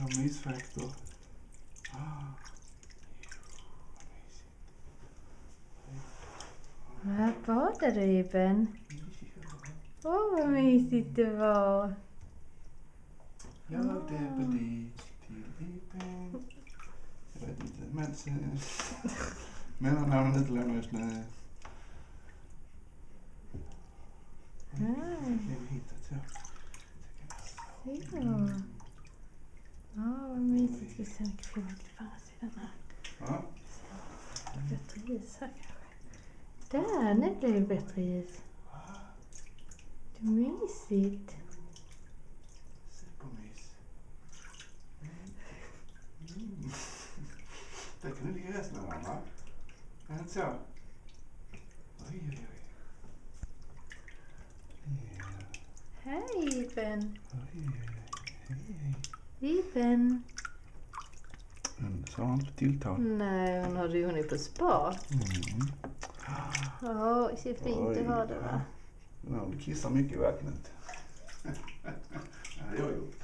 Så mysfaktor. Här badar du, Iben. Åh, vad mysigt det var. Jag döper dig till Iben. Jag vet inte, men mellannamnet utelämnar just nu. Det är hittat, så. Så. Ja, vad mysigt. Vi ser mycket film till andra sidan här. Ja. Bättre is här kanske. Där, nu blir det bättre is. Det är mysigt. Supermys. Där kan du ligga resten av dagen, va? Är det inte så? Oj, oj, oj. Hej, Iben. Oj, hej. Iben. Så har han inte tilltal. Nej, hon hade ju hunnit på spa. Åh, så fint det var det, va? Ja, du kissar mycket i vattnet. Ja, det har jag gjort.